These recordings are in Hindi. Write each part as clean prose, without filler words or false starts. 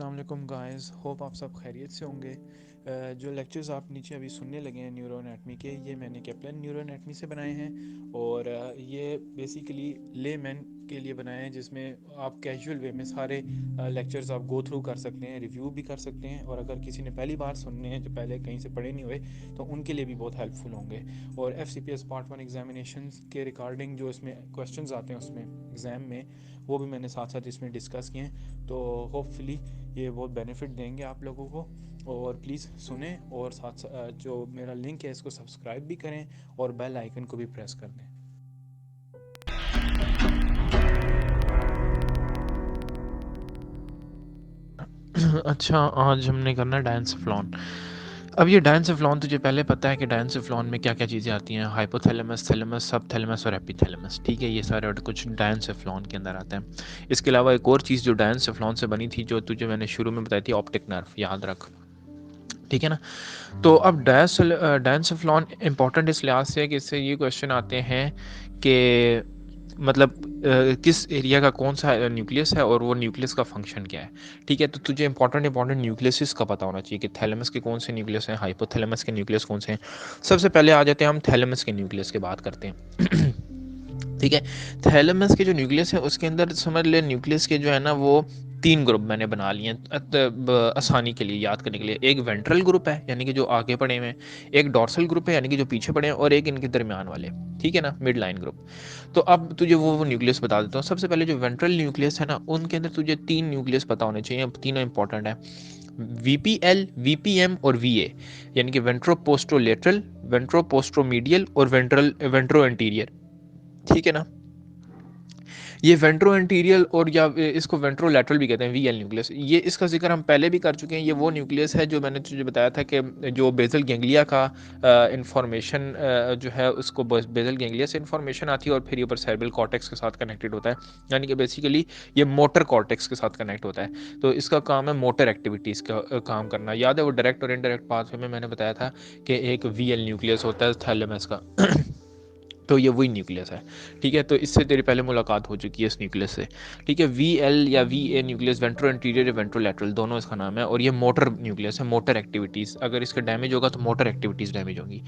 अस्सलाम वालेकुम गाइस, होप आप सब खैरियत से होंगे। जो लेक्चर्स आप नीचे अभी सुनने लगे हैं न्यूरो एनाटमी के, ये मैंने कैप्लन न्यूरो एनाटमी से बनाए हैं और ये बेसिकली लेमैन के लिए बनाए हैं, जिसमें आप कैजुअल वे में सारे लेक्चर्स आप गो थ्रू कर सकते हैं, रिव्यू भी कर सकते हैं, और अगर किसी ने पहली बार सुनने हैं जो पहले कहीं से पढ़े नहीं हुए तो उनके लिए भी बहुत हेल्पफुल होंगे। और FCPS पार्ट 1 एग्जामिनेशन के रिकॉर्डिंग जो इसमें क्वेश्चंस आते हैं उसमें एग्ज़ाम में, वो भी मैंने साथ साथ इसमें डिस्कस किए हैं। तो होपफुली ये बहुत बेनिफिट देंगे आप लोगों को, और प्लीज़ सुने और साथ जो मेरा लिंक है इसको सब्सक्राइब भी करें और बेल आइकन को भी प्रेस कर दें। अच्छा, आज हमने करना है डायंसोफ्लॉन। अब ये डायंसोफ्लॉन तुझे पहले पता है कि डायंसोफ्लॉन में क्या क्या चीज़ें आती हैं? हाइपोथैलेमस, थैलेमस, सबथैलेमस और एपिथैलेमस। ठीक है, ये सारे और कुछ डायंसोफ्लॉन के अंदर आते हैं। इसके अलावा एक और चीज़ जो डायंसोफ्लॉन से बनी थी, जो तुझे मैंने शुरू में बताई थी, ऑप्टिक नर्व, याद रख। ठीक है ना? तो अब डायंसोफ्लॉन इंपॉर्टेंट इस लिहाज से है कि इससे ये क्वेश्चन आते हैं कि मतलब किस एरिया का कौन सा न्यूक्लियस है और वो न्यूक्लियस का फंक्शन क्या है। ठीक है, तो तुझे इंपॉर्टेंट न्यूक्लियस का पता होना चाहिए कि थैलेमस के कौन से न्यूक्लियस हैं, हाइपोथैलेमस के न्यूक्लियस कौन से हैं। सबसे पहले आ जाते हैं हम थैलेमस के न्यूक्लियस की बात करते हैं। ठीक है, थैलेमस के जो न्यूक्लियस है उसके अंदर समझ ले, न्यूक्लियस के जो है ना वो 3 ग्रुप मैंने बना लिए हैं आसानी के लिए याद करने के लिए। एक वेंट्रल ग्रुप है यानी कि जो आगे पड़े हुए हैं, एक डॉर्सल ग्रुप है यानी कि जो पीछे पड़े हैं, और एक इनके दरमियान वाले। ठीक है ना, मिड लाइन ग्रुप। तो अब तुझे वो न्यूक्लियस बता देता हूँ। सबसे पहले जो वेंट्रल न्यूक्लियस है ना, उनके अंदर तुझे 3 न्यूक्लियस पता होने चाहिए, तीनों इंपॉर्टेंट है। VPL, VPM और VA, यानी कि वेंट्रोपोस्टरोलेटरल, वेंट्रोपोस्टरोमीडियल और वेंट्रो एंटीरियर। ठीक है ना, ये वेंट्रो एंटीरियल और या इसको वेंट्रो लैटरल भी कहते हैं, VL न्यूक्लियस। ये इसका जिक्र हम पहले भी कर चुके हैं। ये वो न्यूक्लियस है जो मैंने तुझे बताया था कि जो बेसल गैंग्लिया का इंफॉर्मेशन जो है उसको बेसल गैंग्लिया से इंफॉर्मेशन आती है और फिर ये ऊपर सेरेब्रल कॉर्टेक्स के साथ कनेक्टेड होता है, यानी कि बेसिकली ये मोटर कॉर्टेक्स के साथ कनेक्ट होता है। तो इसका काम है मोटर एक्टिविटीज़ का काम करना। याद है वो डायरेक्ट और इनडायरेक्ट पाथवे में मैंने बताया था कि एक VL न्यूक्लियस होता है थैलेमस का। तो ये वही न्यूक्लियस है। ठीक है, तो इससे तेरी पहले मुलाकात हो चुकी है इस न्यूक्लियस से। ठीक है, VL या VA न्यूक्लियस, वेंट्रो एंटीरियर या वेंट्रो लैटरल, दोनों इसका नाम है, और ये मोटर न्यूक्लियस है, मोटर एक्टिविटीज़। अगर इसका डैमेज होगा तो मोटर एक्टिविटीज़ डैमेज होंगी।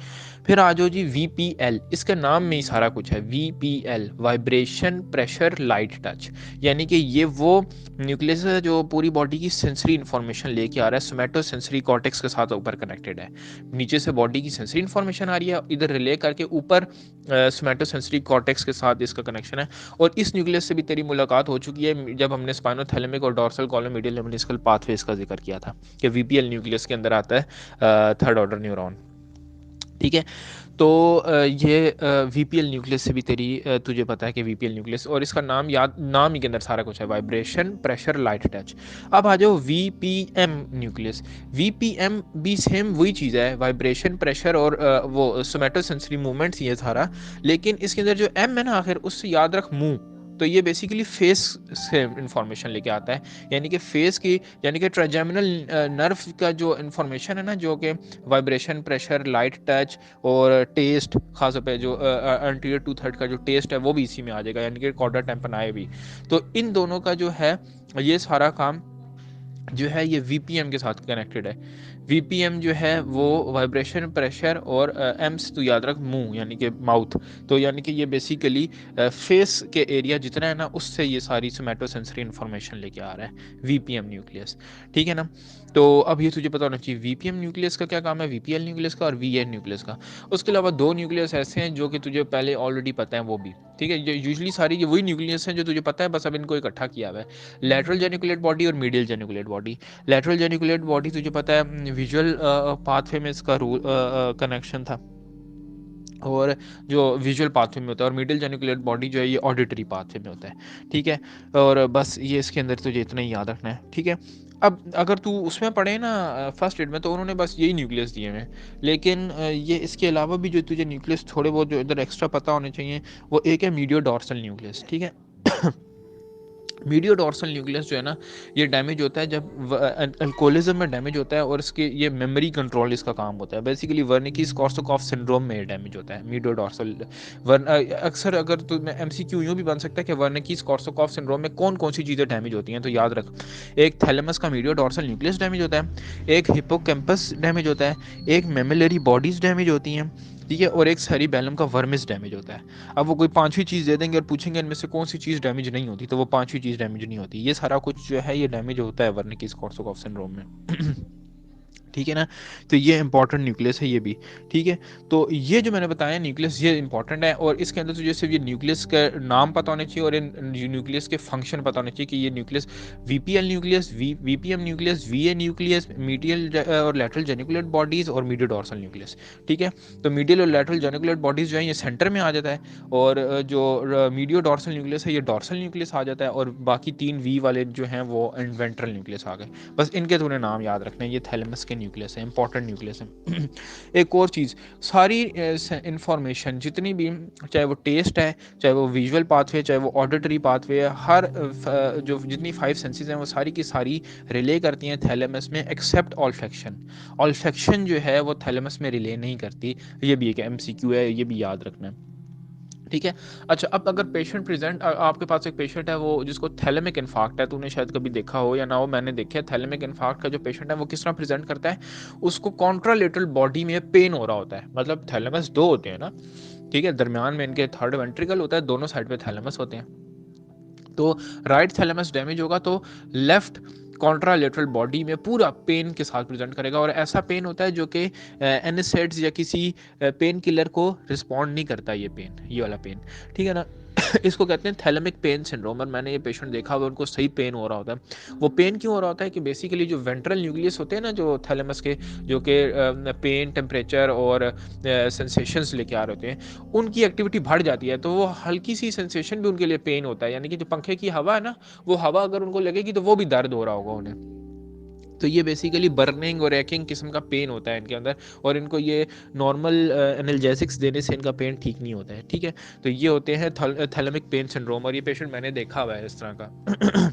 फिर आ जाओ जी VPL, इसका नाम में ही सारा कुछ है। VPL, vibration pressure light touch, यानी कि ये वो न्यूक्लियस है जो पूरी बॉडी की सेंसरी इन्फॉर्मेशन लेके आ रहा है। सोमैटो सेंसरी कॉर्टेक्स के साथ ऊपर कनेक्टेड है। नीचे से बॉडी की सेंसरी इन्फॉर्मेशन आ रही है, इधर रिले करके ऊपर सोमैटोसेंसरी कॉर्टेक्स के साथ इसका कनेक्शन है। और इस न्यूक्लियस से भी तेरी मुलाकात हो चुकी है जब हमने स्पाइनोथैलेमिक और डॉर्सल कॉलम मीडियल लेमनिस्कल पाथवेज का जिक्र किया था कि VPL न्यूक्लियस के अंदर आता है थर्ड ऑर्डर न्यूरॉन। ठीक है, तो ये VPL न्यूक्लियस से भी तेरी तुझे पता है कि VPL न्यूक्लियस, और इसका नाम ही के अंदर सारा कुछ है, वाइब्रेशन प्रेशर लाइट टच। अब आ जाओ VPM न्यूक्लियस। VPM भी सेम वही चीज़ है, वाइब्रेशन प्रेशर और वो सोमैटोसेंसरी मूवमेंट्स ही है सारा, लेकिन इसके अंदर जो M है ना आखिर, उससे याद रख मुंह। तो ये बेसिकली फेस से इंफॉर्मेशन लेके आता है, यानी कि फेस की, यानी कि ट्राइजेमिनल नर्व का जो इंफॉर्मेशन है ना, जो कि वाइब्रेशन प्रेशर लाइट टच और टेस्ट, खासतौर पे जो एंटीरियर टू थर्ड का जो टेस्ट है वो भी इसी में आ जाएगा, यानी कि कॉर्डा टेम्पनाए भी। तो इन दोनों का जो है ये सारा काम जो है ये VPM के साथ कनेक्टेड है। VPM जो है वो वाइब्रेशन प्रेशर और एम्स तो याद रख मुंह यानी कि माउथ। तो यानी कि ये बेसिकली फेस के एरिया जितना है ना, उससे ये सारी सोमैटोसेंसरी इन्फॉर्मेशन लेके आ रहा है VPM न्यूक्लियस। ठीक है ना, तो अब ये तुझे पता होना चाहिए VPM न्यूक्लियस का क्या काम है, VPL न्यूक्लियस का और VA न्यूक्लियस का। उसके अलावा 2 न्यूक्लियस ऐसे हैं जो कि तुझे पहले ऑलरेडी पता है वो भी। ठीक है, यूजली सारी ये वही न्यूक्लियस हैं जो तुझे पता है, बस अब इनको इकट्ठा किया हुआ है। लैटरल जेनिकुलेट बॉडी और medial geniculate body. Lateral geniculate body तुझे पता है विजुअल पाथवे में इसका कनेक्शन था, और जो विजुअल पाथवे में होता है, और मिडिल जेनिकुलेट बॉडी जो है ये ऑडिटरी पाथवे में होता है। ठीक है, और बस ये इसके अंदर तुझे इतना ही याद रखना है। ठीक है, अब अगर तू उसमें पढ़े ना फर्स्ट एड में, तो उन्होंने बस यही न्यूक्लियस दिए हैं, लेकिन ये इसके अलावा भी जो तुझे न्यूक्लियस थोड़े बहुत जो इधर एक्स्ट्रा पता होने चाहिए, वो एक है मीडियो डॉर्सल न्यूक्लियस। ठीक है, मीडियो डॉर्सल न्यूक्लियस जो है ना, ये डैमेज होता है जब अल्कोहलिज्म में डैमेज होता है, और इसके ये मेमोरी कंट्रोल इसका काम होता है। बेसिकली वर्निकीज कॉर्सोकॉफ सिंड्रोम में डैमेज होता है मीडियो डॉर्सल। अक्सर अगर तो MCQ यूँ भी बन सकता है कि वर्निकीज कॉर्सोकॉफ सिंड्रोम में कौन कौन सी चीज़ें डैमेज होती हैं, तो याद रख, एक थैलेमस का मीडियो डॉर्सल न्यूक्लियस डैमेज होता है, एक हिप्पोकैम्पस डैमेज होता है, एक मेमिलरी बॉडीज डैमेज होती हैं, ठीक है, और एक सेरिबेलम का वर्मिस डैमेज होता है। अब वो कोई पांचवी चीज़ दे देंगे और पूछेंगे इनमें से कौन सी चीज़ डैमेज नहीं होती, तो वो पांचवी चीज़ डैमेज नहीं होती। ये सारा कुछ जो है ये डैमेज होता है वर्निकीज-कोर्सैकॉफ सिंड्रोम में। ठीक है ना, तो ये इंपॉर्टेंट न्यूक्लियस है ये भी। ठीक है, तो ये जो मैंने बताया न्यूक्लियस ये इंपॉर्टेंट है, और इसके अंदर तुझे सिर्फ ये न्यूक्लियस का नाम पता होना चाहिए और इन न्यूक्लियस के फंक्शन पता होने चाहिए कि ये nucleus VPL nucleus, VPM nucleus, VA nucleus, medial और लैटरल जेनिकुलेट बॉडीज और मीडियो डॉर्सल न्यूक्लियस। ठीक है, तो मीडियल और लैटरल जेनिकुलेट बॉडीज जो है ये सेंटर में आ जाता है, और जो मीडियो डॉर्सल न्यूक्लियस है ये डॉर्सल न्यूक्लियस आ जाता है, और बाकी 3 V वाले जो हैं वो वेंट्रल न्यूक्लियस आ गए। बस इनके तूने नाम याद रखने, ये थैलेमस के न्यूक्लियस है, इंपॉर्टेंट न्यूक्लियस है। एक और चीज़, सारी इंफॉर्मेशन जितनी भी, चाहे वो टेस्ट है, चाहे वो विजुअल पाथवे, चाहे वो ऑडिटरी पाथवे है, हर जो जितनी 5 सेंसेस हैं वो सारी की सारी रिले करती हैं थैलेमस में, एक्सेप्ट ऑल्फैक्शन। ऑल्फैक्शन जो है वो थैलेमस में रिले नहीं करती। ये भी एक MCQ है, ये भी याद रखना है। ठीक है, अच्छा, अब अगर पेशेंट प्रेजेंट, आपके पास एक पेशेंट है वो जिसको थैलेमिक इन्फार्क्ट है, तूने शायद कभी देखा हो या ना हो, मैंने देखा है थैलेमिक इन्फार्क्ट का जो पेशेंट है वो किस तरह प्रेजेंट करता है, उसको कॉन्ट्रालेटरल बॉडी में पेन हो रहा होता है। मतलब थैलेमस 2 होते हैं ना, ठीक है, दरमियान में इनके थर्ड वेंट्रिकल होता है, दोनों साइड पे थैलेमस होते हैं। तो राइट थैलेमस डैमेज होगा तो लेफ्ट कॉन्ट्रालेटरल बॉडी में पूरा पेन के साथ प्रेजेंट करेगा, और ऐसा पेन होता है जो कि एनएसएड्स या किसी पेन किलर को रिस्पॉन्ड नहीं करता, ये पेन, ये वाला पेन। ठीक है ना, इसको कहते हैं थैलेमिक पेन सिंड्रोम, और मैंने ये पेशेंट देखा हुआ, उनको सही पेन हो रहा होता है। वो पेन क्यों हो रहा होता है कि बेसिकली जो वेंट्रल न्यूक्लियस होते हैं ना जो थैलेमस के, जो कि पेन, टेम्परेचर और सेंसेशंस लेके आ रहे होते हैं, उनकी एक्टिविटी बढ़ जाती है, तो वो हल्की सी सेंसेशन भी उनके लिए पेन होता है। यानी कि जो पंखे की हवा है ना, वो हवा अगर उनको लगेगी तो वो भी दर्द हो रहा होगा उन्हें। तो ये बेसिकली बर्निंग और रैकिंग किस्म का पेन होता है इनके अंदर, और इनको ये नॉर्मल एनाल्जेसिक्स देने से इनका पेन ठीक नहीं होता है। ठीक है, तो ये होते हैं थैलेमिक पेन सिंड्रोम, और ये पेशेंट मैंने देखा हुआ है इस तरह का।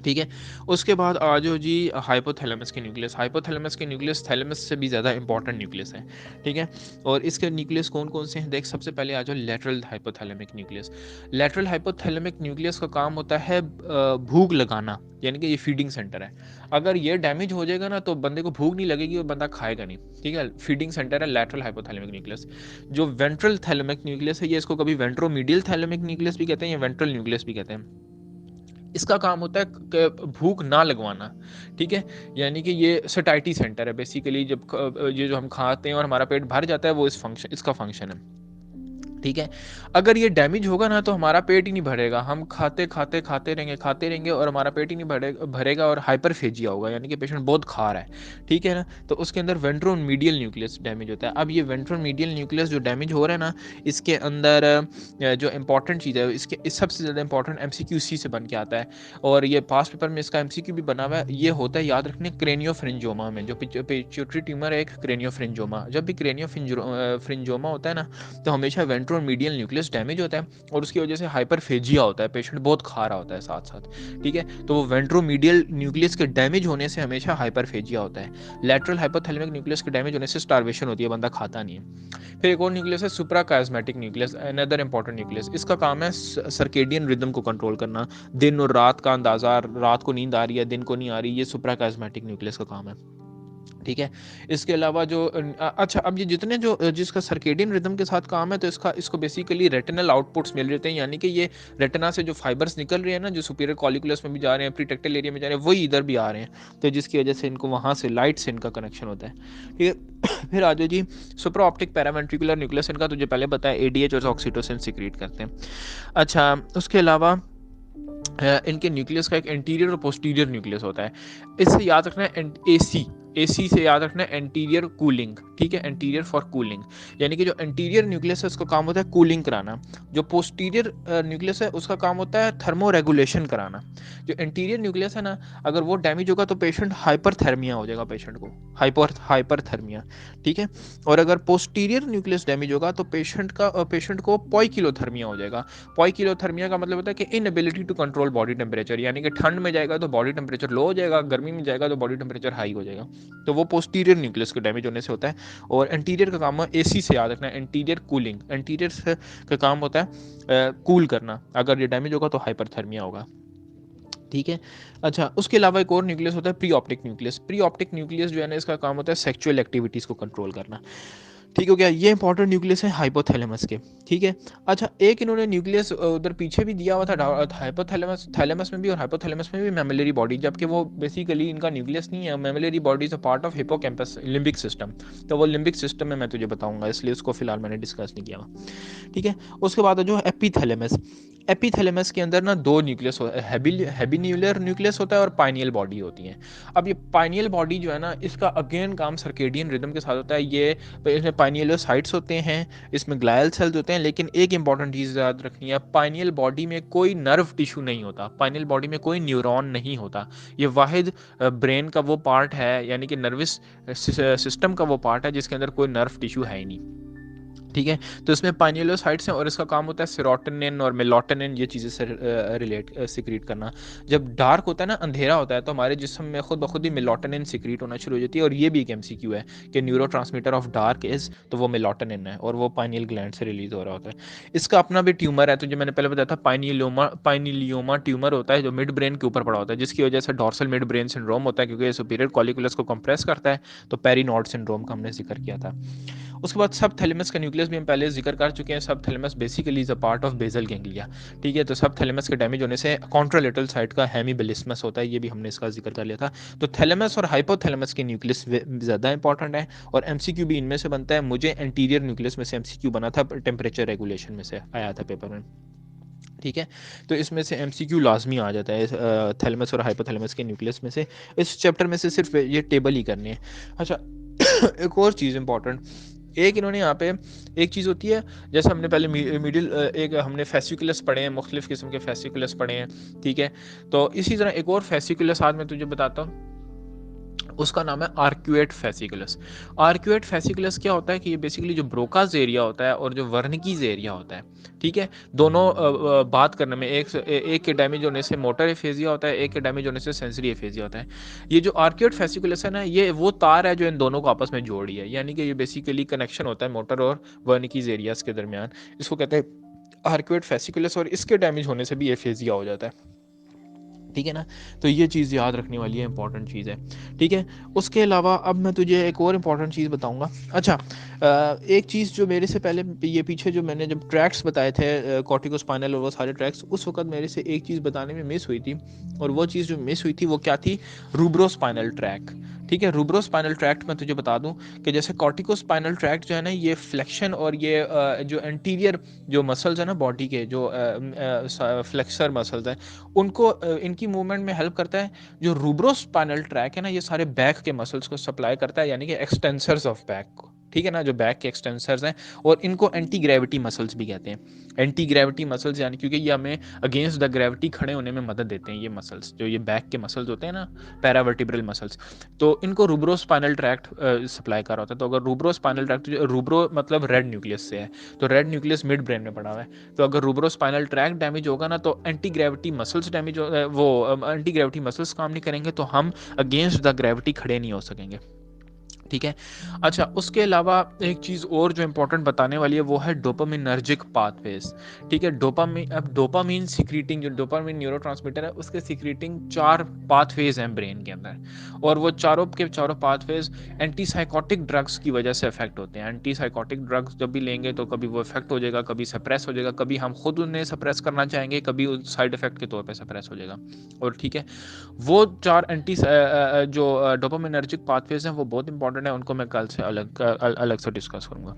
ठीक है, उसके बाद आ जाओ जी हाइपोथैलेमस के न्यूक्लियस। हाइपोथैलेमस के न्यूक्लियस थैलेमस से भी ज़्यादा इंपॉर्टेंट न्यूक्लियस है। ठीक है, और इसके न्यूक्लियस कौन कौन से हैं देख, सबसे पहले आ जाओ lateral hypothalamic nucleus. Lateral hypothalamic nucleus का काम होता है भूख लगाना, यानी कि ये फीडिंग सेंटर है। अगर ये डैमेज हो जाएगा ना तो बंदे को भूख नहीं लगेगी और बंदा खाएगा नहीं। ठीक है, फीडिंग सेंटर है लेटरल हाइपोथैलेमिक न्यूक्लियस। जो वेंट्रल थैलेमिक न्यूक्लियस है, ये इसको कभी वेंट्रोमीडियल थैलेमिक न्यूक्लियस भी कहते हैं या वेंट्रल न्यूक्लियस भी कहते हैं। इसका काम होता है भूख ना लगवाना। ठीक है, यानी कि ये सटाइटी सेंटर है बेसिकली, जब ये जो हम खाते हैं और हमारा पेट भर जाता है, वो इसका फंक्शन है। ठीक है, अगर ये डैमेज होगा ना तो हमारा पेट ही नहीं भरेगा, हम खाते रहेंगे और हमारा पेट ही नहीं भरेगा और हाइपरफेजिया होगा, यानी कि पेशेंट बहुत खा रहा है। ठीक है ना, तो उसके अंदर वेंट्रोमीडियल न्यूक्लियस डैमेज होता है। अब ये वेंट्रोमीडियल न्यूक्लियस जो डैमेज हो रहा है ना, इसके अंदर जो इंपॉर्टेंट चीज़ है, इसके सबसे ज़्यादा इंपॉर्टेंट MCQ सी से बन के आता है, और ये पास पेपर में इसका MCQ भी बना हुआ है। ये होता है, याद रखने, क्रेनियोफ्रिंजोमा में, जो पिट्यूटरी ट्यूमर है एक क्रेनियोफ्रिंजोमा। जब भी क्रेनियोफ्रिंजोमा होता है ना, तो हमेशा वेंट्रोमीडियल न्यूक्लियस डैमेज होता है, और उसकी वजह से हाइपरफेजिया होता है, पेशेंट बहुत खा रहा होता है साथ साथ। ठीक है, तो वो वेंट्रोमीडियल न्यूक्लियस के डैमेज होने से हमेशा हाइपरफेजिया होता है। लेटरल हाइपोथैलेमिक न्यूक्लियस के डैमेज होने से स्टार्वेशन होती है, बंदा खाता नहीं है। फिर एक और न्यूक्लियस है सुप्राकास्मेटिक न्यूक्लियस, अनदर इंपॉर्टेंट न्यूक्लियस। इसका काम है सर्केडियन रिदम को कंट्रोल करना, दिन और रात का अंदाजा, रात को नींद आ रही है, दिन को नहीं आ रही, ये सुप्राकास्मेटिक न्यूक्लियस का काम है। ठीक है, इसके अलावा जो अच्छा, अब ये जितने जो जिसका सर्केडियन रिदम के साथ काम है, तो इसको बेसिकली रेटिनल आउटपुट्स मिल रहे हैं, यानी कि ये रेटिना से जो फाइबर्स निकल रहे हैं ना, जो सुपीरियर कॉलिकुलस में भी जा रहे हैं, प्रीटेक्टल एरिया में जा रहे हैं, वही इधर भी आ रहे हैं, तो जिसकी वजह से इनको वहाँ से लाइट से इनका कनेक्शन होता है। ठीक है, फिर आ जाओ जी सुप्रा ऑप्टिक पैरावेंट्रिकुलर न्यूक्लियस, इनका तुझे पहले बताया ADH और ऑक्सीटोसिन सीक्रेट करते हैं। अच्छा, उसके अलावा इनके न्यूक्लियस का एक एंटीरियर और पोस्टीरियर न्यूक्लियस होता है। इससे याद रखना है AC AC से याद रखना है एंटीरियर कूलिंग, ठीक है, एंटीरियर फॉर कूलिंग, यानी कि जो एंटीरियर न्यूक्लियस है उसका काम होता है कूलिंग कराना, जो पोस्टीरियर न्यूक्लियस है उसका काम होता है थर्मो रेगुलेशन कराना। जो एंटीरियर न्यूक्लियस है ना, अगर वो डैमेज होगा तो पेशेंट हाइपरथर्मिया हो जाएगा, पेशेंट को हाइपरथर्मिया, ठीक है। और अगर पोस्टीरियर न्यूक्लियस डैमेज होगा तो पेशेंट को पॉइकिलोथर्मिया हो जाएगा। पॉइकिलोथर्मिया का मतलब होता है कि inability to control body temperature, यानी कि ठंड में जाएगा तो बॉडी टेम्परेचर लो हो जाएगा, गर्मी में जाएगा तो बॉडी टेम्परेचर हाई हो जाएगा। तो वो पोस्टीरियर न्यूक्लियस के डैमेज होने से होता है। और एंटीरियर का काम है AC से याद रखना है, एंटीरियर कूलिंग, एंटीरियर का काम होता है कूल करना, अगर ये डैमेज होगा तो हाइपरथर्मिया होगा, ठीक है। अच्छा, उसके अलावा एक और न्यूक्लियस होता है pre optic nucleus. Pre optic nucleus जो है ना, इसका काम होता है सेक्सुअल एक्टिविटीज़ को कंट्रोल करना, ठीक हो गया। ये इंपॉर्टेंट न्यूक्लियस है हाइपोथैलेमस के, ठीक है। अच्छा, एक इन्होंने न्यूक्लियस उधर पीछे भी दिया हुआ था हाइपोथैलेमस, थैलेमस में भी और हाइपोथैलेमस में भी मैमिलरी बॉडी, जबकि वो बेसिकली इनका न्यूक्लियस नहीं है। Mammillary body is a part of hippocampus limbic system, तो वो लिम्बिक सिस्टम में मैं तुझे बताऊंगा, इसलिए उसको फिलहाल मैंने डिस्कस नहीं किया, ठीक है। उसके बाद जो एपीथैलेमस, एपीथैलेमस के अंदर ना दो न्यूक्लियस होता है, हेबिन्यूलर न्यूक्लियस होता है और पाइनियल बॉडी होती है। अब ये पाइनियल बॉडी जो है ना, इसका अगेन काम सर्केडियन रिदम के साथ होता है। ये इसमें पाइनियलोसाइट्स होते हैं, इसमें ग्लायल सेल्स होते हैं, लेकिन एक इंपॉर्टेंट चीज़ याद रखनी है, पाइनियल बॉडी में कोई नर्व टिश्यू नहीं होता, पाइनियल बॉडी में कोई न्यूरॉन नहीं होता। ये वाहिद ब्रेन का वो पार्ट है, यानी कि नर्वस सिस्टम का वो पार्ट है जिसके अंदर कोई नर्व टिश्यू है ही नहीं, ठीक है। तो इसमें पाइनियलोसाइट्स हैं और इसका काम होता है सेरोटोनिन और मेलाटोनिन ये चीज़ें से सिक्रीट करना। जब डार्क होता है ना, अंधेरा होता है, तो हमारे जिस्म में खुद ब खुद ही मेलाटोनिन सिक्रीट होना शुरू हो जाती है। और ये भी एक MCQ है कि न्यूरोट्रांसमीटर ऑफ डार्क इज़, तो वो मेलाटोनिन है और वो पाइनियल ग्लैंड से रिलीज हो रहा होता है। इसका अपना भी ट्यूमर है, तो जो मैंने पहले बताया था पाइनिलियोमा ट्यूमर होता है जो मिड ब्रेन के ऊपर पड़ा होता है, जिसकी वजह से डॉर्सल मिड ब्रेन सिंड्रोम होता है, क्योंकि ये सुपीरियर कॉलिकुलस को कंप्रेस करता है। तो पेरिनोड सिंड्रोम का हमने जिक्र किया था। उसके बाद सब थैलेमस का न्यूक्लियस भी हम पहले जिक्र कर चुके हैं। सब thalamus basically is a part of basal ganglia, ठीक है। तो सब थैलेमस के डैमेज होने से कॉन्ट्रालेटरल साइड का हेमीबिलिस्मस होता है, ये भी हमने इसका जिक्र कर लिया था। तो थैलेमस और हाइपोथैलेमस के न्यूक्लियस ज़्यादा इंपॉर्टेंट है और MCQ भी इनमें से बनता है। मुझे एंटीरियर न्यूक्लियस में से MCQ बना था, टेम्परेचर रेगुलेशन में से आया था पेपर में, ठीक है। तो इसमें से MCQ लाजमी आ जाता है थैलेमस और हाइपोथैलेमस के न्यूक्लियस में से। इस चैप्टर में से सिर्फ ये टेबल ही करनी है। अच्छा, एक और चीज़ इंपॉर्टेंट, एक इन्होंने यहाँ पे एक चीज़ होती है, जैसे हमने पहले मिडिल एक हमने फेसिकुलस पढ़े हैं, मुख्तलिफ किस्म के फेसिकुलस पढ़े हैं, ठीक है। तो इसी तरह एक और फेसिकुलस आज मैं तुझे बताता हूँ, उसका नाम है आर्क्यूएट फेसिकुलस। आर्क्यूएट फेसिकुलस क्या होता है कि ये बेसिकली जो ब्रोकाज एरिया होता है और जो वर्निकीज एरिया होता है, ठीक है, दोनों बात करने में एक के डैमेज होने से मोटर एफेजिया होता है, एक के डैमेज होने से सेंसरी एफेजिया होता है। ये जो आर्क्यूएट फेसिकुलस है ना, ये वो तार है जो इन दोनों को आपस में जोड़ रही है, यानी कि ये बेसिकली कनेक्शन होता है मोटर और वर्निकीज एरियाज के दरमियान। इसको कहते हैं आर्क्यूएट फेसिकुलस और इसके डैमेज होने से भी एफेजिया हो जाता है, ठीक है ना। तो ये चीज़ याद रखने वाली है, इंपॉर्टेंट चीज़ है, ठीक है। उसके अलावा अब मैं तुझे एक और इंपॉर्टेंट चीज़ बताऊंगा। अच्छा, एक चीज़ जो मेरे से पहले ये पीछे जो मैंने जब ट्रैक्स बताए थे कॉर्टिकोस्पाइनल और वो सारे ट्रैक्स, उस वक्त मेरे से एक चीज़ बताने में मिस हुई थी, और वो चीज़ जो मिस हुई थी वो क्या थी, रूब्रोस्पाइनल ट्रैक, ठीक है। रूब्रोस्पाइनल ट्रैक्ट मैं तुझे बता दूं कि जैसे कॉर्टिकोस्पाइनल ट्रैक्ट जो है ना, ये फ्लेक्शन और ये जो एंटीरियर जो मसल्स है ना बॉडी के, जो फ्लेक्सर मसल्स हैं, उनको इनकी मूवमेंट में हेल्प करता है। जो रूब्रोस्पाइनल ट्रैक है ना, ये सारे बैक के मसल्स को सप्लाई करता है, यानी कि एक्सटेंसर्स ऑफ बैक को, ठीक है ना, जो बैक के एक्सटेंसर्स हैं। और इनको एंटी ग्रेविटी मसल्स भी कहते हैं। एंटी ग्रेविटी मसल्स यानी क्योंकि ये हमें अगेंस्ट द ग्रेविटी खड़े होने में मदद देते हैं, ये मसल्स जो ये बैक के मसल्स होते हैं ना, पैरावर्टिब्रल मसल्स, तो इनको रूब्रोस्पाइनल ट्रैक्ट सप्लाई कर रहा होता है। तो अगर रूब्रोस्पाइनल ट्रैक्ट, रूब्रो मतलब रेड न्यूक्लियस से है, तो रेड न्यूक्लियस मिड ब्रेन में पड़ा हुआ है। तो अगर रूब्रोस्पाइनल ट्रैक्ट डैमेज होगा ना, तो एंटी ग्रेविटी मसल्स डैमेज वो एंटी ग्रेविटी मसल्स काम नहीं करेंगे, तो हम अगेंस्ट द ग्रेविटी खड़े नहीं हो सकेंगे, ठीक है। अच्छा, उसके अलावा एक चीज़ और जो इंपॉर्टेंट बताने वाली है वो है डोपामिनर्जिक पाथवेज, ठीक है। डोपामिन, अब डोपामिन सिक्रीटिंग, जो डोपामिन न्यूरोट्रांसमीटर है, उसके सिक्रीटिंग 4 पाथवेज हैं ब्रेन के अंदर, और वो चारों के चारों पाथवेज एंटीसाइकोटिक ड्रग्स की वजह से इफेक्ट होते हैं। एंटीसाइकोटिक ड्रग्स जब भी लेंगे तो कभी वो इफेक्ट हो जाएगा, कभी सप्रेस हो जाएगा, कभी हम खुद उन्हें सप्रेस करना चाहेंगे, कभी साइड इफेक्ट के तौर पर सप्रेस हो जाएगा, और ठीक है। वो 4 जो डोपामिनर्जिक पाथवेज हैं वो बहुत इंपॉर्टेंट है, उनको मैं कल से अलग से डिस्कस करूंगा।